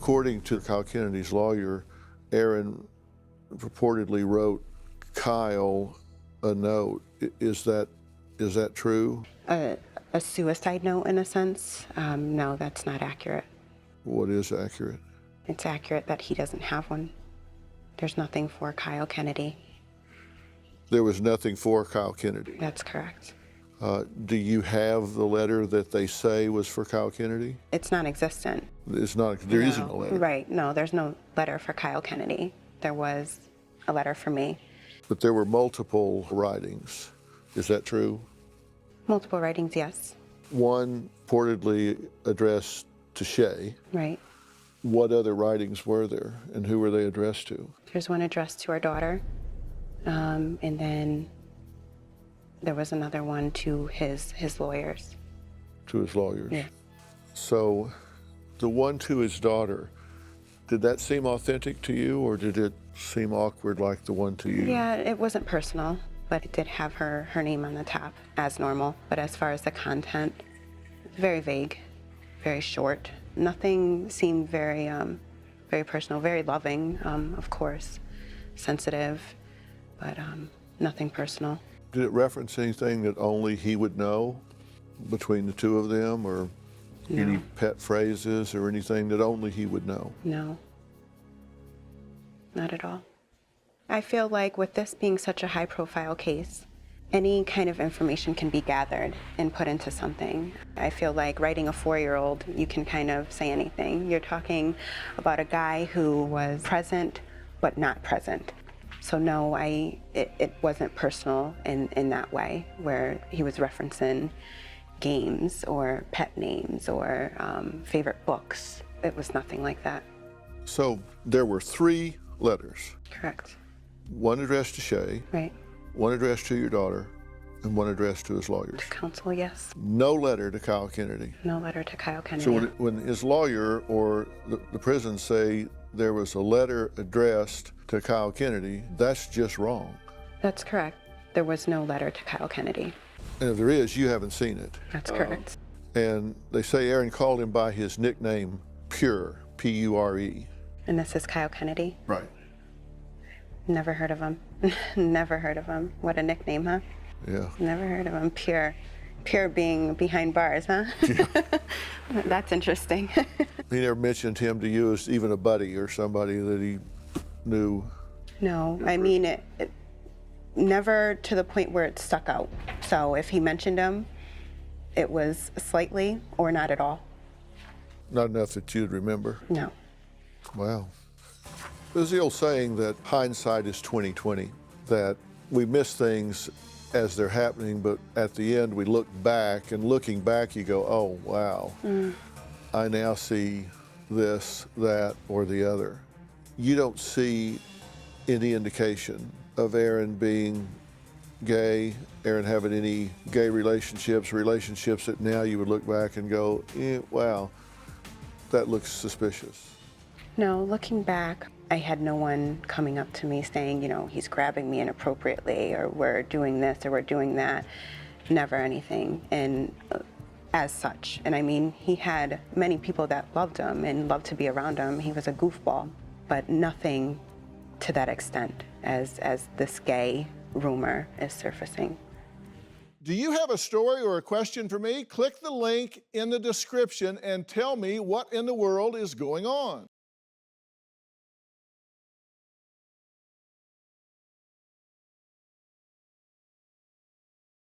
According to Kyle Kennedy's lawyer, Aaron purportedly wrote Kyle a note. Is that true? A suicide note, in a sense? No, that's not accurate. What is accurate? It's accurate that he doesn't have one. There's nothing for Kyle Kennedy. There was nothing for Kyle Kennedy? That's correct. Do you have the letter that they say was for Kyle Kennedy? It's non-existent. It's not. There No. isn't a letter. Right. No, there's no letter for Kyle Kennedy. There was a letter for me. But there were multiple writings. Is that true? Multiple writings, yes. One purportedly addressed to Shay. Right. What other writings were there, and who were they addressed to? There's one addressed to our daughter, and then there was another one to his lawyers. To his lawyers? Yeah. So the one to his daughter, did that seem authentic to you, or did it seem awkward like the one to you? Yeah, it wasn't personal, but it did have her name on the top, as normal. But as far as the content, very vague, very short. Nothing seemed very personal, very loving, of course, sensitive, but nothing personal. Did it reference anything that only he would know between the two of them, or any pet phrases or anything that only he would know? No, not at all. I feel like with this being such a high-profile case, any kind of information can be gathered and put into something. I feel like writing a 4-year-old, you can kind of say anything. You're talking about a guy who was present but not present. So no, it wasn't personal in that way, where he was referencing games or pet names or favorite books. It was nothing like that. So there were 3 letters. Correct. One addressed to Shay. Right. One addressed to your daughter, and one addressed to his lawyers. To counsel, yes. No letter to Kyle Kennedy. No letter to Kyle Kennedy. So when his lawyer or the prison say there was a letter addressed to Kyle Kennedy, that's just wrong. That's correct. There was no letter to Kyle Kennedy. And if there is, you haven't seen it. That's correct. And they say Aaron called him by his nickname, Pure, P-U-R-E. And this is Kyle Kennedy? Right. Never heard of him. Never heard of him. What a nickname, huh? Yeah. Never heard of him. Pure. Pure being behind bars, huh? Yeah. That's interesting. He never mentioned him to you as even a buddy or somebody that he knew? No, I mean, it never to the point where it stuck out. So if he mentioned him, it was slightly or not at all. Not enough that you'd remember? No. Wow. There's the old saying that hindsight is 20/20, that we miss things as they're happening, but at the end we look back, and looking back you go, oh, wow, I now see this, that, or the other. You don't see any indication of Aaron being gay, Aaron having any gay relationships that now you would look back and go, wow, that looks suspicious. No, looking back, I had no one coming up to me saying, you know, he's grabbing me inappropriately, or we're doing this, or we're doing that. Never anything, and as such. And I mean, he had many people that loved him and loved to be around him. He was a goofball, but nothing to that extent as this gay rumor is surfacing. Do you have a story or a question for me? Click the link in the description and tell me what in the world is going on.